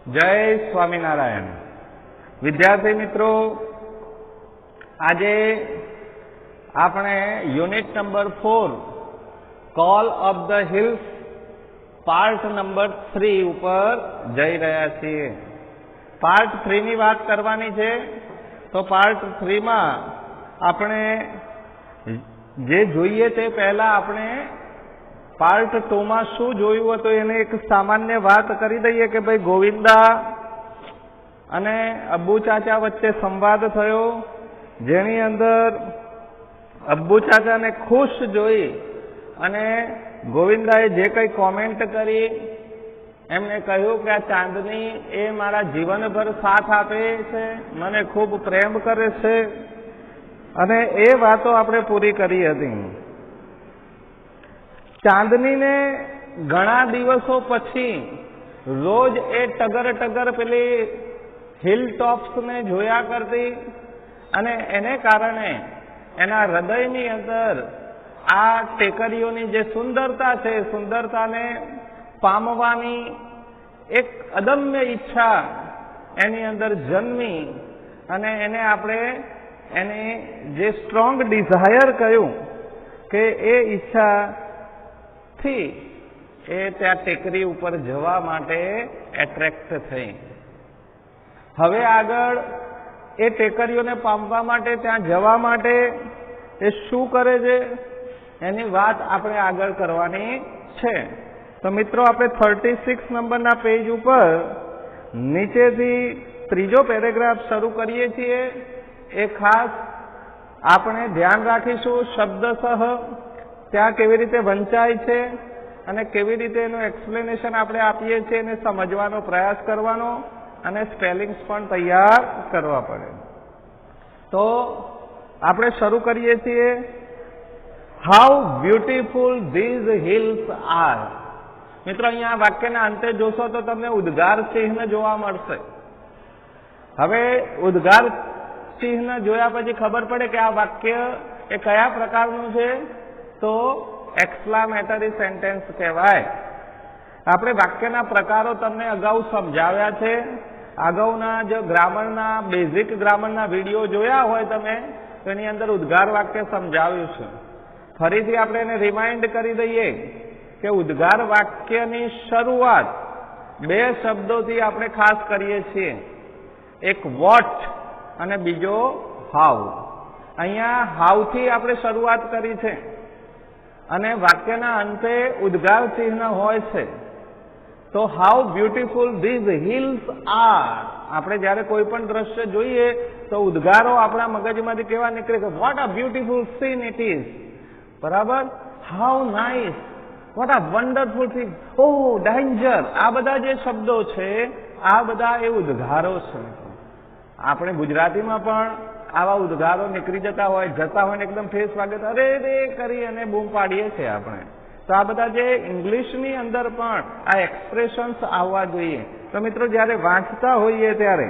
જય સ્વામિનારાયણ. વિદ્યાર્થી મિત્રો, આજે આપણે unit number 4 call of the hills part number 3 ઉપર જઈ રહ્યા છીએ. પાર્ટ 3 ની વાત કરવાની છે. તો પાર્ટ 3 માં આપણે જે જોઈએ તે પહેલા આપણે પાર્ટ 2 માં શું જોયું હતું એને એક સામાન્ય વાત કરી દઈએ કે ભાઈ ગોવિંદા અને અબ્બુ ચાચા વચ્ચે સંવાદ થયો, જેની અંદર અબ્બુ ચાચાને ખુશ જોઈ અને ગોવિંદાએ જે કંઈ કોમેન્ટ કરી એમને કહ્યું કે આ ચાંદની એ મારા જીવનભર સાથ આપે છે, મને ખૂબ પ્રેમ કરે છે, અને એ વાતો આપણે પૂરી કરી હતી. ચાંદનીને ઘણા દિવસો પછી રોજ એ ટગર પેલી હિલ ટોપ્સને જોયા કરતી અને એને કારણે એના હૃદયની અંદર આ ટેકરીઓની જે સુંદરતા છે, સુંદરતાને પામવાની એક અદમ્ય ઈચ્છા એની અંદર જન્મી અને એને આપણે એને જે સ્ટ્રોંગ ડિઝાયર કહ્યું કે એ ઈચ્છા થી એ ત્યાં ટેકરી ઉપર જવા માટે એટ્રેક્ટ થઈ. હવે આગળ એ ટેકરીઓને પામવા માટે ત્યાં જવા માટે એ શું કરે છે એની વાત આપણે આગળ કરવાની છે. તો મિત્રો, આપણે 36 નંબરના પેજ ઉપર નીચેથી ત્રીજો પેરેગ્રાફ શરૂ કરીએ છીએ. એ ખાસ આપણે ધ્યાન રાખીશું શબ્દશઃ ત્યાં કેવી રીતે વંચાય છે અને કેવી રીતે એનું એક્સપ્લેનેશન આપણે આપીએ છીએ એને સમજવાનો પ્રયાસ કરવાનો અને સ્પેલિંગ્સ પણ તૈયાર કરવા પડે. તો આપણે શરૂ કરીએ છીએ. How beautiful these hills are. મિત્રો, અહીંયા વાક્યના અંતે જોશો તો તમને ઉદ્ગાર ચિહ્ન જોવા મળશે. હવે ઉદ્ગાર ચિહ્ન જોયા પછી ખબર પડે કે આ વાક્ય એ કયા પ્રકારનું છે. તો એક્સક્લામેટરી સેન્ટેન્સ કહેવાય. આપણે વાક્યના પ્રકારો તમને અગાઉ સમજાવ્યા છે. અગાઉના જે ગ્રામરના બેઝિક ગ્રામરના વિડીયો જોયા હોય તમે તો એની અંદર ઉદ્ગાર વાક્ય સમજાવ્યું છે. ફરીથી આપણે એને રિમાઇન્ડ કરી દઈએ કે ઉદ્ગાર વાક્યની શરૂઆત બે શબ્દોથી આપણે ખાસ કરીએ છીએ. એક વોટ અને બીજો હાઉ. અહીંયા હાઉથી આપણે શરૂઆત કરી છે અને વાક્યના અંતે ઉદ્ગાર ચિહ્ન હોય છે. તો how beautiful these hills are. આપણે જ્યારે કોઈ પણ દ્રશ્ય જોઈએ તો ઉદ્ગારો આપણા મગજમાંથી કેવા નીકળે કે what a beautiful scene it is. બરાબર? How nice, what a wonderful thing, oh danger. આ બધા જે શબ્દો છે આ બધા એ ઉદ્ગારો છે. આપણે ગુજરાતીમાં પણ આવા ઉદ્ગારો નીકળી જતા હોય ને એકદમ ફેસ વાગે તો અરે રે કરી અને બૂમ પાડીએ છીએ આપણે. તો આ બધા જે ઇંગ્લિશની અંદર પણ આ એક્સપ્રેશન્સ આવવા જોઈએ. તો મિત્રો, જ્યારે વાંચતા હોઈએ ત્યારે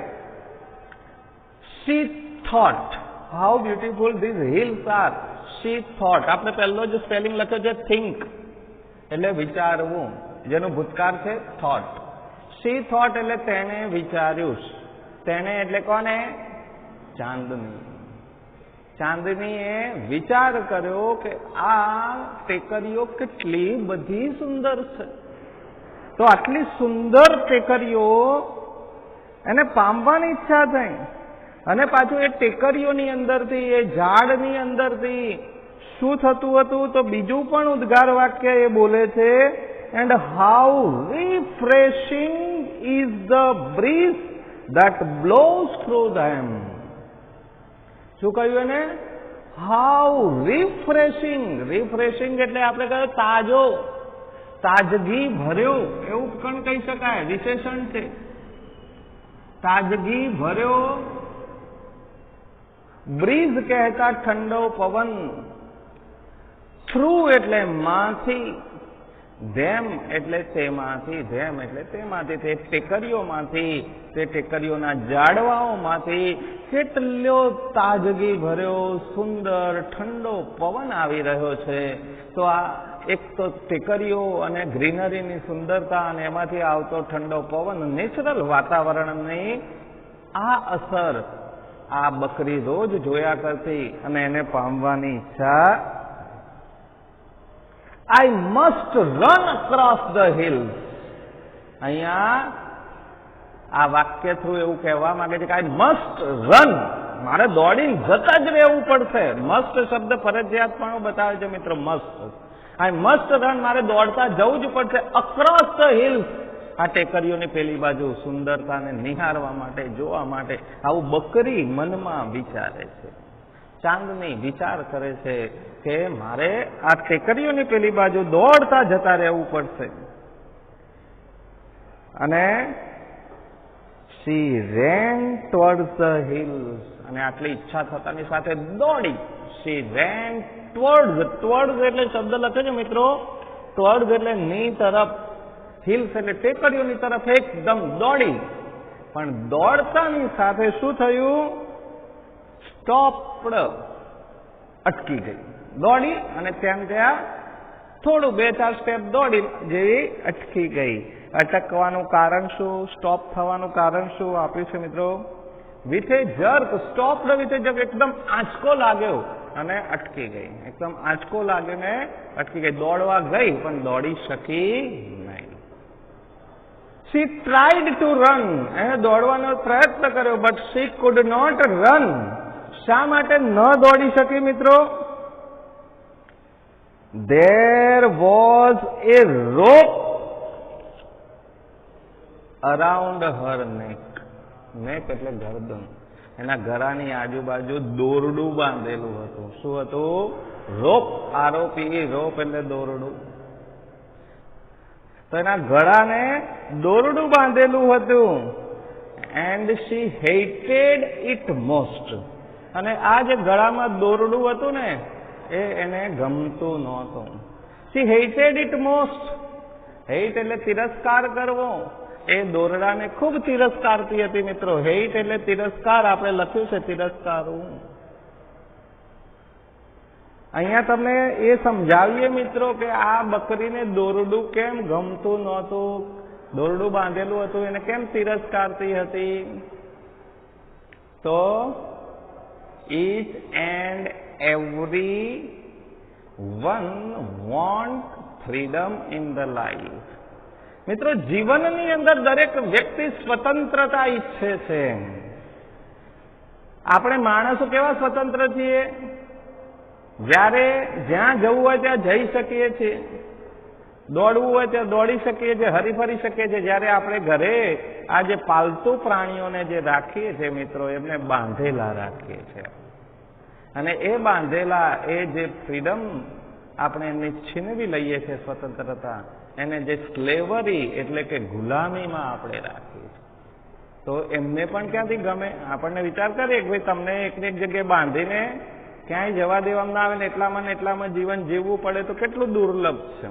she thought how beautiful these hills are. She thought, આપણે પહેલો જ સ્પેલિંગ લખ્યો છે થિંક, એટલે વિચારવું, જેનું ભૂતકાળ છે થોટ. શી થોટ એટલે તેને વિચાર્યું. તેને એટલે કોને? ચાંદની. ચાંદનીએ વિચાર કર્યો કે આ ટેકરીઓ કેટલી બધી સુંદર છે. તો આટલી સુંદર ટેકરીઓ એને પામવાની ઈચ્છા થઈ અને પાછું એ ટેકરીઓની અંદરથી એ ઝાડની અંદરથી શું થતું હતું તો બીજું પણ ઉદ્ગાર વાક્ય એ બોલે છે. And how refreshing is the breeze that blows through them. શું કહ્યું એને? How refreshing. રિફ્રેશિંગ એટલે આપણે કહ્યું તાજો, તાજગી ભર્યો, એવું પણ કહી શકાય, વિશેષણ છે. તાજગી ભર્યો. બ્રીઝ કહેતા ઠંડો પવન. થ્રુ એટલે માંથી. ધેમ એટલે તેમાંથી. ધેમ એટલે તેમાંથી, તે ટેકરીઓમાંથી, તે ટેકરીઓના ઝાડવાઓમાંથી કેટલો તાજગી ભર્યો સુંદર ઠંડો પવન આવી રહ્યો છે. તો આ એક તો ટેકરીઓ અને ગ્રીનરીની સુંદરતા અને એમાંથી આવતો ઠંડો પવન, નેચરલ વાતાવરણની આ અસર આ બકરી રોજ જોયા કરતી અને એને પામવાની ઈચ્છા. I must run across the hills. અહીંયા આ વાક્ય થ્રુ એવું કહેવા માંગે છે કે આઈ મસ્ટ રન, મારે દોડીને જતા જ રહેવું પડશે. મસ્ટ શબ્દ ફરજિયાત પણ બતાવે છે મિત્રો. મસ્ટ, આઈ મસ્ટ રન, મારે દોડતા જવું જ પડશે અક્રોસ ધ હિલ્સ. આ ટેકરીઓની પેલી બાજુ સુંદરતાને નિહાળવા માટે, જોવા માટે. આવું બકરી મનમાં વિચારે છે. ચાંદની વિચાર કરે છે કે મારે આ ટેકરીઓની પેલી બાજુ દોડતા જતા રહેવું પડશે. અને she ran towards the hills, અને આટલી ઈચ્છા થતાની સાથે દોડી. she ran towards એટલે શબ્દ લખે છે મિત્રો. towards એટલે ની તરફ, હિલ્સ એટલે ટેકરીઓની તરફ એકદમ દોડી. પણ દોડતાની સાથે શું થયું? સ્ટોપ્ડ, અટકી ગઈ. દોડી અને ત્યાં થોડું 2-4 સ્ટેપ દોડી જેવી અટકી ગઈ. અટકવાનું કારણ શું? સ્ટોપ થવાનું કારણ શું આપ્યું છે મિત્રો? With a jerk, stopped with a jerk, એકદમ આંચકો લાગ્યો અને અટકી ગઈ. એકદમ આંચકો લાગ્યો ને અટકી ગઈ. દોડવા ગઈ પણ દોડી શકી નહીં. she tried to run, એને દોડવાનો પ્રયત્ન કર્યો, but she could not run. શા માટે ન દોડી શકી મિત્રો? there was a rope around her neck. neck એટલે ગરદન. એના ગળાની આજુબાજુ દોરડું બાંધેલું હતું. શું હતું? રોપ. આરોપી, રોપ એટલે દોરડું. તો એના ગળાને દોરડું બાંધેલું હતું. And she hated it most. અને આ જે ગળામાં દોરડું હતું ને એ એને ગમતું નહોતું. she hated it most. hate એટલે તિરસ્કાર કરવો. એ દોરડાને ખૂબ તિરસ્કારતી હતી મિત્રો. hate એટલે તિરસ્કાર, આપણે લખ્યું છે તિરસ્કારવું. અહીંયા તમને એ સમજાવીએ મિત્રો કે આ બકરીને દોરડું કેમ ગમતું નહોતું, દોરડું બાંધેલું હતું એને કેમ તિરસ્કારતી હતી. તો each and every one want freedom in the life. મિત્રો જીવનની અંદર દરેક વ્યક્તિ સ્વતંત્રતા ઈચ્છે છે. આપણે માણસો કેવા સ્વતંત્ર છીએ? જ્યારે જ્યાં જવું હોય ત્યાં જઈ શકીએ છીએ, દોડવું હોય ત્યાં દોડી શકીએ છીએ, હરીફરી શકીએ છીએ. જ્યારે આપણે ઘરે આ જે પાલતુ પ્રાણીઓને જે રાખીએ છીએ મિત્રો, એમને બાંધેલા રાખીએ છીએ. અને એ બાંધેલા એ જે ફ્રીડમ આપણે એમની છીનવી લઈએ છીએ, સ્વતંત્રતા, એને જે સ્લેવરી એટલે કે ગુલામીમાં આપણે રાખીએ છીએ. તો એમને પણ ક્યાંથી ગમે? આપણને વિચાર કરીએ કે ભાઈ તમને એકને એક જગ્યાએ બાંધીને ક્યાંય જવા દેવામાં ના આવે ને એટલામાં જીવન જીવવું પડે તો કેટલું દુર્લભ છે.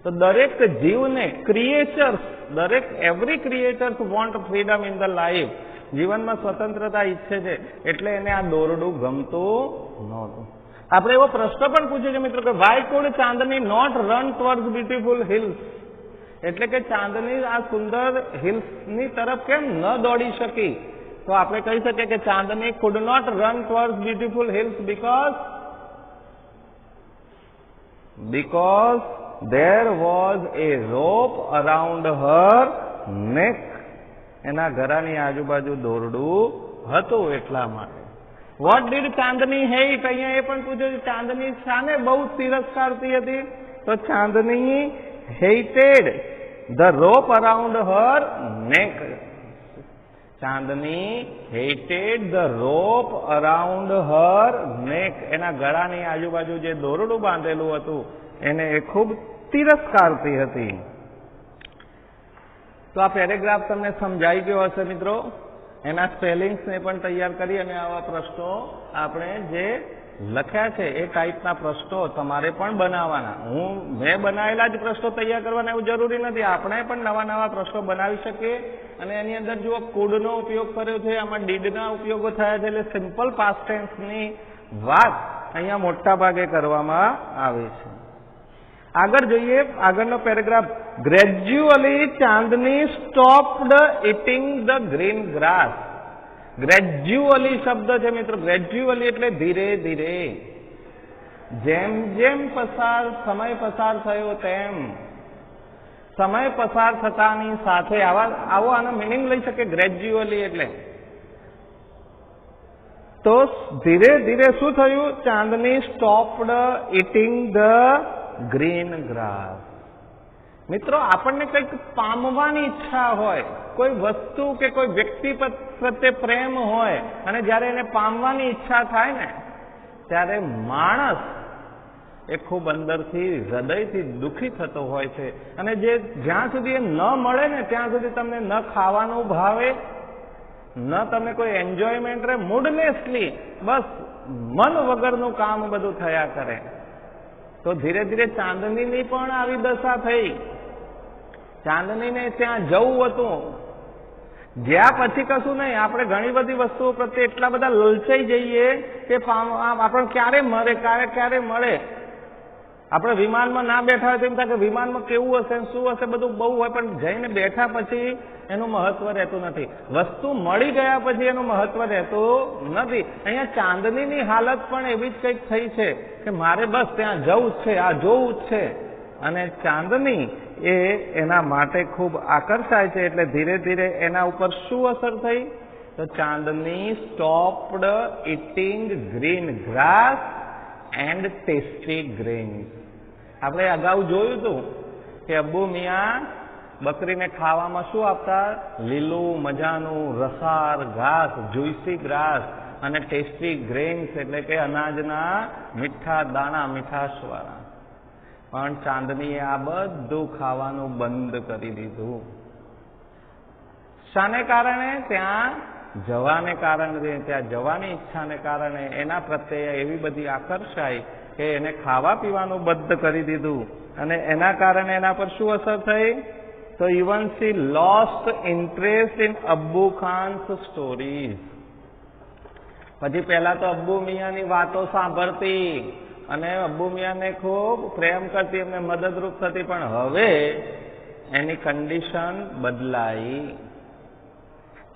તો દરેક જીવને, ક્રિએચર્સ, દરેક every creatures want freedom in the life. જીવનમાં સ્વતંત્રતા ઈચ્છે છે, એટલે એને આ દોરડું ગમતું નહોતું. આપણે એવો પ્રશ્ન પણ પૂછ્યો છે મિત્રો કે why could Chandni not run towards beautiful hills. એટલે કે ચાંદની આ સુંદર હિલ્સની તરફ કેમ ન દોડી શકી? તો આપણે કહી શકીએ કે ચાંદની could not run towards beautiful hills because there was a rope around her neck. એના ગળાની આજુબાજુ દોરડું હતું એટલા માટે. What did Chandni hate? અહીંયા એ પણ પૂછ્યું ચાંદની શાને બહુ તિરસ્કારતી હતી? તો ચાંદની hated the rope around her neck. Chandni hated the rope around her neck. એના ગળાની આજુબાજુ જે દોરડું બાંધેલું હતું એને એ ખૂબ તિરસ્કારતી હતી. તો આ પેરેગ્રાફ તમને સમજાઈ ગયો હશે મિત્રો. એના સ્પેલિંગ્સને પણ તૈયાર કરી અને આવા પ્રશ્નો આપણે જે લખ્યા છે એ ટાઈપના પ્રશ્નો તમારે પણ બનાવવાના. મેં બનાવેલા જ પ્રશ્નો તૈયાર કરવાના એવું જરૂરી નથી. આપણે પણ નવા નવા પ્રશ્નો બનાવી શકીએ. અને એની અંદર જુઓ કુડનો ઉપયોગ કર્યો છે, આમાં ડીડના ઉપયોગો થયા છે. એટલે સિમ્પલ પાસ્ટ ટેન્સની વાત અહીંયા મોટા ભાગે કરવામાં આવે છે. આગળ જોઈએ, આગળનો paragraph. Gradually Chandni stopped eating the green grass. Gradually શબ્દ છે મિત્રો. ગ્રેજ્યુઅલી એટલે ધીરે ધીરે. જેમ જેમ સમય પસાર થયો તેમ સમય પસાર થતાની સાથે આવો આનો મિનિંગ લઈ શકે ગ્રેજ્યુઅલી એટલે. તો ધીરે ધીરે શું થયું? Chandni stopped eating the green grass. મિત્રો, આપણને કંઈક પામવાની ઈચ્છા હોય, કોઈ વસ્તુ કે કોઈ વ્યક્તિ પ્રત્યે પ્રેમ હોય, અને જ્યારે એને પામવાની ઈચ્છા થાય ને, ત્યારે માણસ એ ખૂબ અંદરથી હૃદયથી દુઃખી થતો હોય છે. અને જ્યાં સુધી એ ન મળે ને ત્યાં સુધી તમને ન ખાવાનું ભાવે, ન તમે કોઈ એન્જોયમેન્ટ રહે, મૂડલેસલી બસ મન વગરનું કામ બધું થયા કરે. તો ધીરે ધીરે ચાંદનીની પણ આવી દશા થઈ. ચાંદનીને ત્યાં જવું હતું, જ્યાં પછી કશું નહીં. આપણે ઘણી બધી વસ્તુઓ પ્રત્યે એટલા બધા લલચાઈ જઈએ કે આપણને ક્યારે મળે, ક્યારે મળે. આપણે વિમાનમાં ના બેઠા હોય તો એમ થાય કે વિમાનમાં કેવું હશે, શું હશે, બધું બહુ હોય, પણ જઈને બેઠા પછી એનું મહત્વ રહેતું નથી. વસ્તુ મળી ગયા પછી એનું મહત્વ રહેતું નથી. અહીંયા ચાંદનીની હાલત પણ એવી જ કંઈક થઈ છે કે મારે બસ ત્યાં જવું જ છે, આ જોવું જ છે. અને ચાંદની એ એના માટે ખૂબ આકર્ષાય છે. એટલે ધીરે ધીરે એના ઉપર શું અસર થઈ? તો Chandni stopped eating green grass and tasty grains. આપણે અગાઉ જોયું હતું કે અબ્બુ મિયા બકરીને ખાવામાં શું આપતા? લીલું મજાનું રસાળ ઘાસ, જ્યુસી ગ્રાસ, અને ટેસ્ટી ગ્રેન્સ એટલે કે અનાજના મીઠા દાણા, મીઠાશવાળા. પણ ચાંદનીએ આ બધું ખાવાનું બંધ કરી દીધું. શાને કારણે? ત્યાં જવાની ઈચ્છાને કારણે એના પ્રત્યે એવી બધી આકર્ષાઈ કે એને ખાવા પીવાનું બંધ કરી દીધું. અને એના કારણે એના પર શું અસર થઈ? તો even she lost interest in Abbu Khan's stories. પછી પહેલા તો અબ્બુ મિયાની વાતો સાંભળતી અને અબ્બુ મિયાને ખૂબ પ્રેમ કરતી, એમને મદદરૂપ થતી. પણ હવે એની કન્ડિશન બદલાઈ.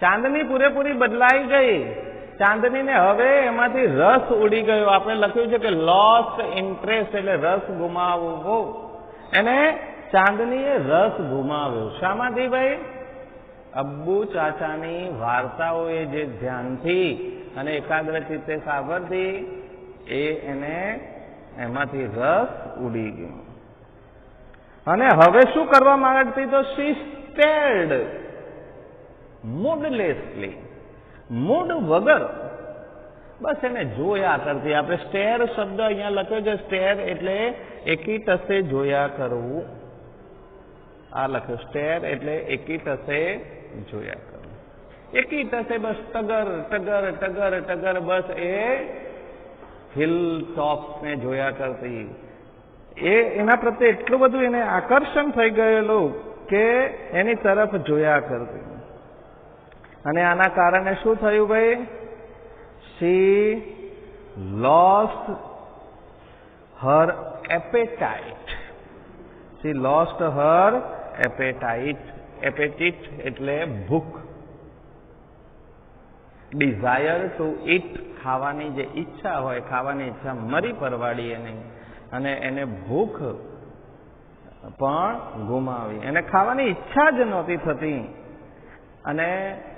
ચાંદની પૂરેપૂરી બદલાઈ ગઈ. ચાંદનીને હવે એમાંથી રસ ઉડી ગયો. આપણે લખ્યું છે કે લોસ્ટ ઇન્ટરેસ્ટ એટલે રસ ગુમાવવો. એને ચાંદનીએ રસ ગુમાવ્યો. શામાંથી ભાઈ? અબ્બુ ચાચાની વાર્તાઓએ જે ધ્યાનથી અને એકાગ્રચિત્તે સાંભળતી એને એમાંથી રસ ઉડી ગયો. અને હવે શું કરવા માંગતી? તો શી સ્ટેર્ડ મૂડલેસલી, મૂડ વગર બસ એને જોયા કરતી. આપણે સ્ટેર શબ્દ અહીંયા લખ્યો છે. સ્ટેર એટલે એકી ટસે જોયા કરવું. આ લખ્યું સ્ટેર એટલે એકી ટસે જોયા કરવું. એકી ટસે બસ ટગર ટગર ટગર ટગર બસ એ હિલ ટોપ્સ ને જોયા કરતી. એના પ્રત્યે એટલું બધું એને આકર્ષણ થઈ ગયેલું કે એની તરફ જોયા કરતી. અને આના કારણે શું થયું ભાઈ? શી લોસ્ટ હર એપેટાઇટ. શી લોસ્ટ હર એપેટાઇટ. એપેટિટ એટલે ભૂખ. ડિઝાયર ટુ ઇટ, ખાવાની જે ઈચ્છા હોય, ખાવાની ઈચ્છા મરી પરવાડી એને. અને એને ભૂખ પણ ગુમાવી. એને ખાવાની ઈચ્છા જ નહોતી થતી. અને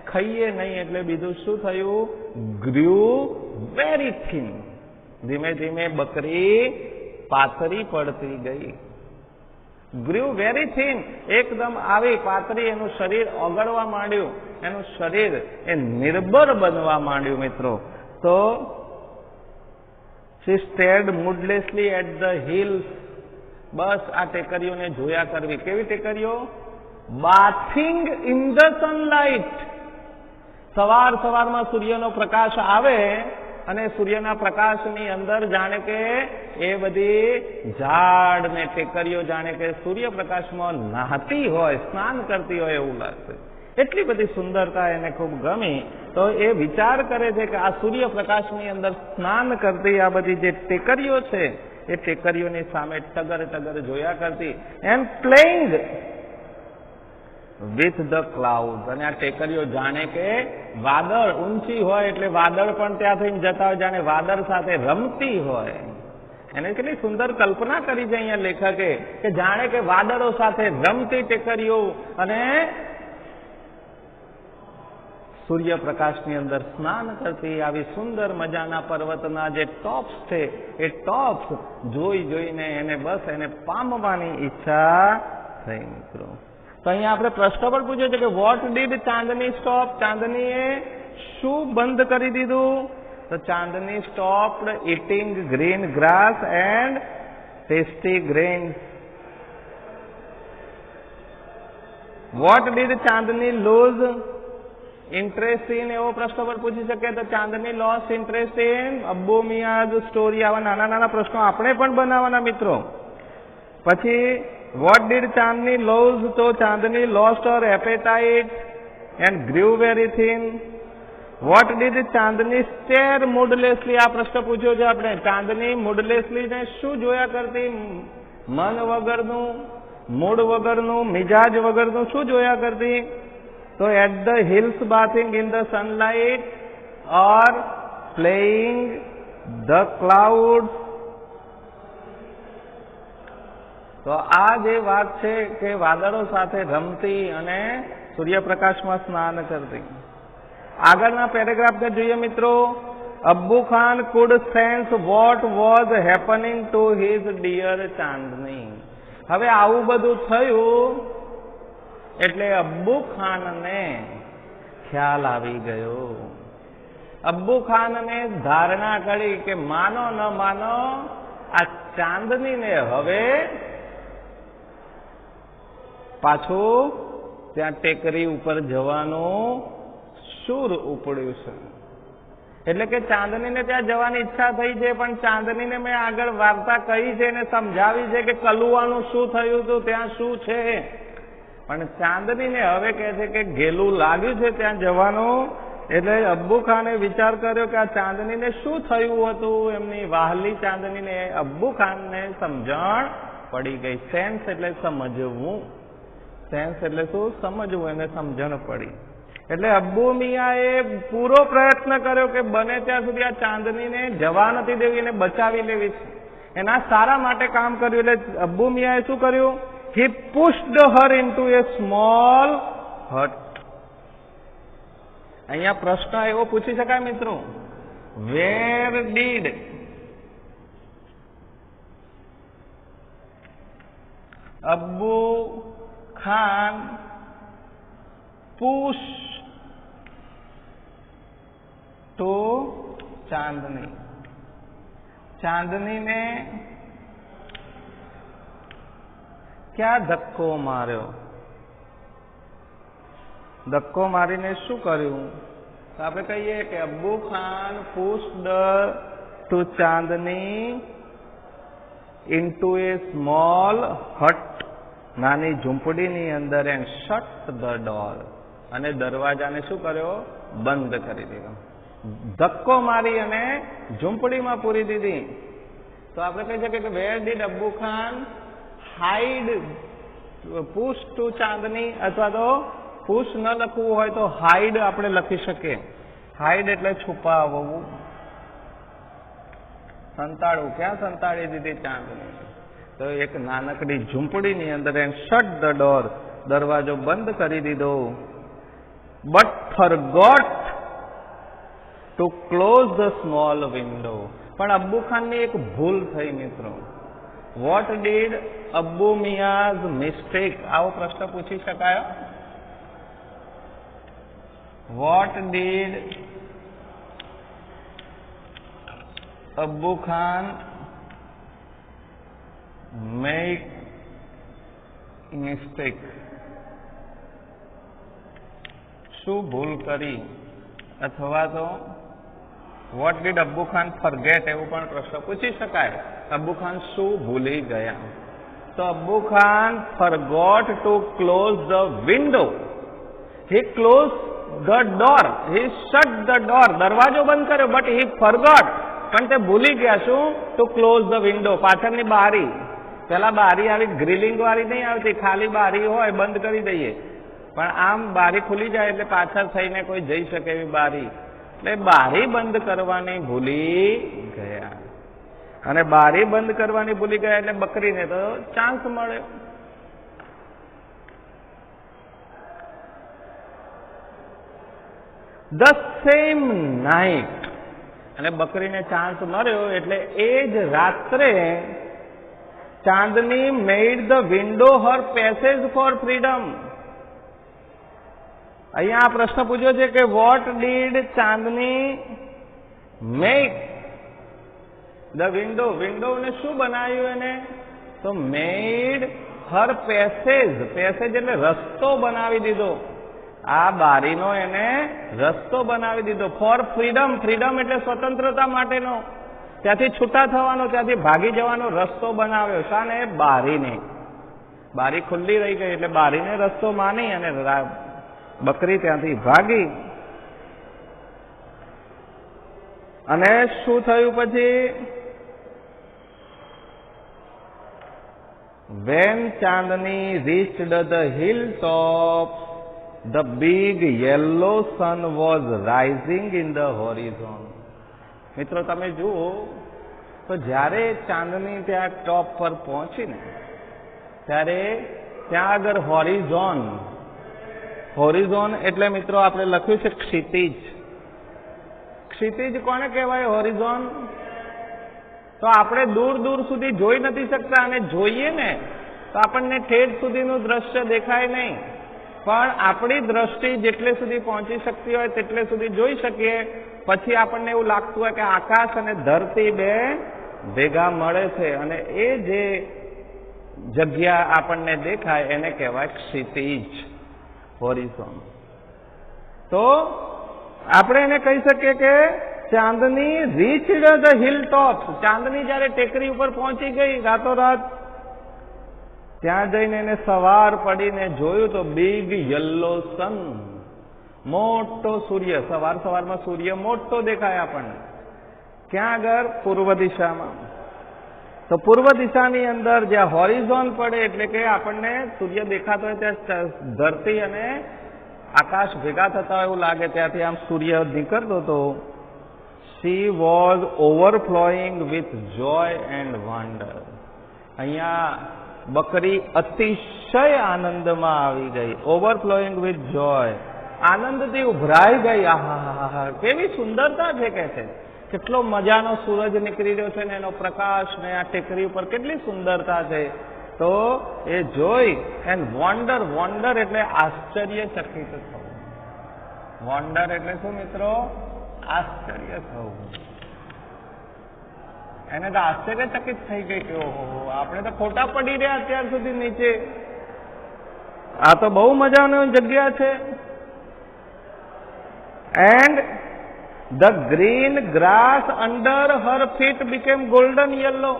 ખાઈએ નહીં એટલે બીજું શું થયું? ગ્ર્યુ વેરી થિન. ધીમે ધીમે બકરી પાતળી પડતી ગઈ. ગ્ર્યુ વેરી થિન, એકદમ આવી પાતળી. એનું શરીર ઓગળવા માંડ્યું. એનું શરીર એ નિર્બળ બનવા માંડ્યું. મિત્રો, તો she stared moodlessly at the hills. બસ આ ટેકરીઓને જોયા કરવી. કેવી ટેકરીઓ? bathing in the sunlight. સવારમાં સૂર્યનો પ્રકાશ આવે અને સૂર્યના પ્રકાશની અંદર જાણે કે એ બધી ઝાડ ને ટેકરીઓ જાણે કે સૂર્યપ્રકાશમાં નહાતી હોય, સ્નાન કરતી હોય એવું લાગશે. એટલી બધી સુંદરતા એને ખૂબ ગમી. તો એ વિચાર કરે છે કે આ સૂર્યપ્રકાશની અંદર સ્નાન કરતી આ બધી જે ટેકરીઓ છે એ ટેકરીઓની સામે ટગર ટગર જોયા કરતી and playing with the cloud. અને આ ટેકરીઓ જાણે કે વાદળ ઊંચી હોય એટલે વાદળ પણ ત્યાં થઈને જતા હોય, જાણે વાદળ સાથે રમતી હોય. એને કેટલી સુંદર કલ્પના કરી છે અહીંયા લેખકે કે જાણે કે વાદળો સાથે રમતી ટેકરીઓ અને સૂર્યપ્રકાશની અંદર સ્નાન કરતી આવી સુંદર મજાના પર્વતના જે ટોપ્સ છે એ ટોપ્સ જોઈ જોઈને એને બસ એને પામવાની ઈચ્છા થઈ. મિત્રો, તો અહીંયા આપણે પ્રશ્ન પણ પૂછ્યો છે કે વોટ ડીડ ચાંદની સ્ટોપ? ચાંદનીએ શું બંધ કરી દીધું? તો Chandni stopped eating green grass and tasty grains. What did Chandni lose interest in? એવો પ્રશ્ન પણ પૂછી શકે તો Chandni lost interest in Abbu Miya's story. આવા નાના નાના પ્રશ્નો આપણે પણ બનાવવાના મિત્રો. પછી વોટ ડીડ ચાંદની લૂઝ? તો Chandni lost her appetite and grew very thin. What did Chandni stare moodlessly? આ પ્રશ્ન પૂછ્યો છે આપણે. ચાંદની મૂડલેસલી ને શું જોયા કરતી? મન વગરનું, મૂડ વગરનું, મિજાજ વગરનું શું જોયા કરતી? તો at the hills bathing in the sunlight or playing the clouds. તો આ જે વાત છે કે વાદળો સાથે રમતી અને સૂર્યપ્રકાશમાં સ્નાન કરતી. આગળના પેરેગ્રાફને જોઈએ મિત્રો. Abbu Khan could sense what was happening to his dear Chandni. હવે આવું બધું થયું એટલે અબ્બુ ખાનને ખ્યાલ આવી ગયો. અબ્બુ ખાનને ધારણા કરી કે માનો ન માનો આ ચાંદનીને હવે પાછું ત્યાં ટેકરી ઉપર જવાનું સૂર ઉપડ્યું છે. એટલે કે ચાંદનીને ત્યાં જવાની ઈચ્છા થઈ છે, પણ ચાંદનીને મેં આગળ વાર્તા કહી છે અને સમજાવી છે કે કલુવાનું શું થયું હતું, ત્યાં શું છે. પણ ચાંદનીને હવે કહે છે કે ઘેલું લાગ્યું છે ત્યાં જવાનું. એટલે અબ્બુ ખાને વિચાર કર્યો કે આ ચાંદનીને શું થયું હતું. એમની વાહલી ચાંદનીને અબ્બુ ખાનને સમજણ પડી ગઈ. સેન્સ એટલે સમજવું. સેન્સ એટલે શું? સમજવું. એને સમજણ પડી. એટલે અબ્બુ મિયાએ પૂરો પ્રયત્ન કર્યો કે બને ત્યાં સુધી આ ચાંદનીને જવા નથી દેવી, એને બચાવી લેવી છે. એના સારા માટે કામ કર્યું. એટલે અબ્બુ મિયાએ શું કર્યું? He pushed her into a small hut. અહીંયા પ્રશ્ન એવો પૂછી શકાય મિત્રો, where did Abbu Khan push to ચાંદની? ચાંદનીને ક્યાં ધક્કો માર્યો? ધક્કો મારીને શું કર્યું? તો આપણે કહીએ કે અબ્બુ ખાન પુશ્ડ ટુ ચાંદની ઇન્ટુ એ સ્મોલ હટ. નાની ઝૂંપડીની અંદર એન્ડ શટ ધ ડોર. અને દરવાજાને શું કર્યો? બંધ કરી દીધો. ધક્કો મારી અને ઝૂંપડીમાં પૂરી દીધી. તો આપણે કહી શકીએ કે where did Abbu Khan hide? Push to Chandni, અથવા તો પુશ ન લખવું હોય તો હાઈડ આપણે લખી શકીએ. હાઈડ એટલે છુપાવવું, સંતાડવું. ક્યાં સંતાડી દીધી ચાંદની? તો એક નાનકડી ઝૂંપડીની અંદર એન્ડ શટ ધ ડોર. દરવાજો બંધ કરી દીધો. But forgot to close the small window. પણ અબ્બુ ખાનની એક ભૂલ થઈ મિત્રો. What did Abbu Miya's mistake? આવો પ્રશ્ન પૂછી શકાય. What did Abbu Khan make mistake? શું ભૂલ કરી? અથવા તો what did Abbu Khan forget? એવું પણ પ્રશ્ન પૂછી શકાય. અબ્બુ ખાન શું ભૂલી ગયા? તો Abbu Khan forgot to close the window. He close the door. He shut the door. દરવાજો બંધ કર્યો. બટ હી ફરગોટ પણ તે ભૂલી ગયા શું? ટુ ક્લોઝ ધ વિન્ડો, પાછળની બારી. પેલા બારી આવી ગ્રીલિંગ વાળી નહીં આવતી, ખાલી બારી હોય બંધ કરી દઈએ, પણ આમ બારી ખુલી જાય એટલે પાછળ થઈને કોઈ જઈ શકે એવી બારી, એટલે બારી બંધ કરવાની ભૂલી ગયા. અને બારી બંધ કરવાની ભૂલી ગયા એટલે બકરીને તો ચાન્સ મળ્યો. ધ સેમ નાઇટ, અને બકરીને ચાન્સ મળ્યો એટલે એ જ રાત્રે Chandni made the window her passage for freedom. અહીંયા આ પ્રશ્ન પૂછ્યો છે કે what did Chandni make the window, વિન્ડોને શું બનાવ્યું એને? તો મેડ હર પેસેજ, પેસેજ એટલે રસ્તો બનાવી દીધો, આ બારીનો એને રસ્તો બનાવી દીધો. ફોર ફ્રીડમ, ફ્રીડમ એટલે સ્વતંત્રતા માટેનો, ત્યાંથી છૂટા થવાનો, ત્યાંથી ભાગી જવાનો રસ્તો બનાવ્યો. શાને? બારીને. બારી ખુલ્લી રહી ગઈ એટલે બારીને રસ્તો માની અને બકરી ત્યાંથી ભાગી. અને શું થયું પછી? When Chandni reached the hilltop, the big yellow sun was rising in the horizon. મિત્રો તમે જુઓ તો જ્યારે ચાંદની ત્યાં ટોપ પર પહોંચી ને ત્યારે ત્યાં આગળ હોરિઝોન, હોરિઝોન એટલે મિત્રો આપણે લખ્યું છે ક્ષિતિજ. ક્ષિતિજ કોને કહેવાય? હોરિઝોન. તો આપણે દૂર દૂર સુધી જોઈ નથી શકતા, અને જોઈએ ને તો આપણને ઠેઠ સુધીનું દ્રશ્ય દેખાય નહીં, પણ આપણી દ્રષ્ટિ જેટલે સુધી પહોંચી શકતી હોય તેટલે સુધી જોઈ શકીએ. પછી આપણને એવું લાગતું હોય કે આકાશ અને ધરતી બે ભેગા મળે છે, અને એ જે જગ્યા આપણને દેખાય એને કહેવાય ક્ષિતિજ, હોરિઝોન. તો આપણે એને કહી શકીએ કે ચાંદની રીચડ ધ હિલ ટોપ, ચાંદની જયારે ટેકરી ઉપર પહોંચી ગઈ રાતોરાત, ત્યાં જઈને એને સવાર પડીને જોયું તો બિગ યલો સન, મોટો સૂર્ય. સવાર સવારમાં સૂર્ય મોટો દેખાય આપણને. ક્યાં આગળ? પૂર્વ દિશામાં. તો પૂર્વ દિશાની અંદર જ્યાં હોરિઝોન પડે એટલે કે આપણને સૂર્ય દેખાતો હોય ત્યાં ધરતી અને આકાશ ભેગા થતા હોય એવું લાગે, ત્યાંથી આમ સૂર્ય નીકળતો હતો. She was overflowing with joy and wonder. અહીંયા બકરી અતિશય આનંદમાં આવી ગઈ. ઓવરફ્લોઈંગ વિથ જોય, આનંદથી ઉભરાઈ ગઈ. આહા, કેવી સુંદરતા છે કે છે, કેટલો મજાનો સૂરજ નીકળી રહ્યો છે ને એનો પ્રકાશ ને આ ટેકરી ઉપર કેટલી સુંદરતા છે. તો એ જોઈ એન્ડ વોન્ડર, વોન્ડર એટલે આશ્ચર્યચકિત થવું. વોન્ડર એટલે શું મિત્રો? આશ્ચર્ય થવું. એને તો આશ્ચર્યચકિત થઈ ગઈ કે ઓહો, આપણે તો ખોટા પડી રહ્યા અત્યાર સુધી નીચે, આ તો બહુ મજાની જગ્યા છે. And the green grass under her feet became golden yellow,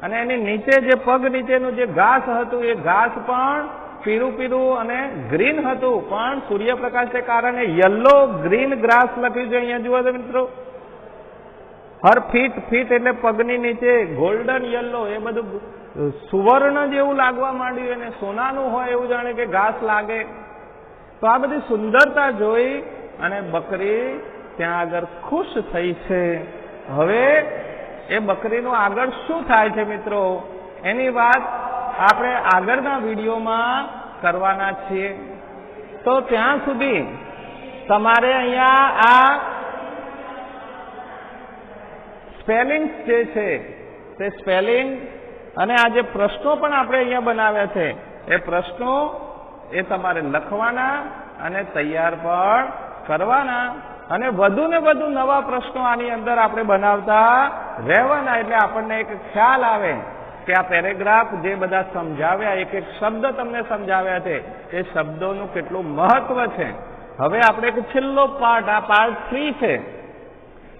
અને એની નીચે જે પગ નીચેનું જે ઘાસ હતું એ ઘાસ પણ પીળું પીળું અને ગ્રીન હતું, પણ સૂર્યપ્રકાશને કારણે યલો ગ્રીન ગ્રાસ લખ્યું છે અહીંયા જુઓ તો મિત્રો. હર ફીટ, ફીટ એટલે પગની નીચે, ગોલ્ડન યલો એ બધું સુવર્ણ જેવું લાગવા માંડ્યું, અને સોનાનું હોય એવું જાણે કે ઘાસ લાગે. તો આ બધી સુંદરતા જોઈ અને બકરી ત્યાં આગળ ખુશ થઈ છે. હવે એ બકરીનું આગળ શું થાય છે મિત્રો, એની વાત આપણે આગળના વિડીયોમાં કરવાના છીએ. તો ત્યાં સુધી તમારે અહીંયા આ સ્પેલિંગ જે છે તે સ્પેલિંગ અને આ જે પ્રશ્નો પણ આપણે અહીંયા બનાવ્યા છે એ પ્રશ્નો એ તમારે લખવાના અને તૈયાર પણ કરવાના, અને વધુ ને વધુ નવા પ્રશ્નો આની અંદર આપણે બનાવતા રહેવાના, એટલે આપણને એક ખ્યાલ આવે કે આ પેરેગ્રાફ જે બધા સમજાવ્યા, એક એક શબ્દ તમને સમજાવ્યા છે એ શબ્દોનું કેટલું મહત્વ છે. હવે આપણે એક છેલ્લો પાર્ટ, આ પાર્ટ 3 છે.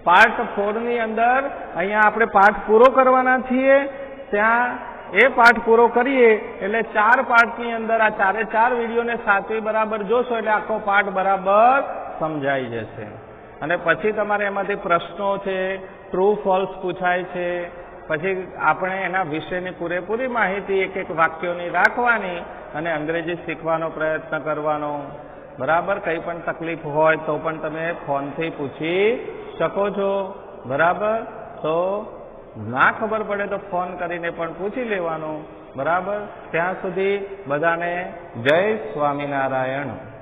પાર્ટ 4 ની અંદર અહીંયા આપણે પાઠ પૂરો કરવાના છીએ. ત્યાં એ પાઠ પૂરો કરીએ એટલે 4 પાર્ટની અંદર આ 4 વિડીયોને સાચવી બરાબર જોશો એટલે આખો પાઠ બરાબર સમજાઈ જશે. અને પછી તમારે એમાંથી પ્રશ્નો છે, ટ્રુ ફોલ્સ પૂછાય છે, પછી આપણે એના વિશેની પૂરેપૂરી માહિતી એક એક વાક્યોની રાખવાની અને અંગ્રેજી શીખવાનો પ્રયત્ન કરવાનો. બરાબર. કંઈ પણ તકલીફ હોય તો પણ તમે ફોનથી પૂછી શકો છો. બરાબર. તો ના ખબર પડે તો ફોન કરીને પણ પૂછી લેવાનું. બરાબર. ત્યાં સુધી બધાને જય સ્વામિનારાયણ.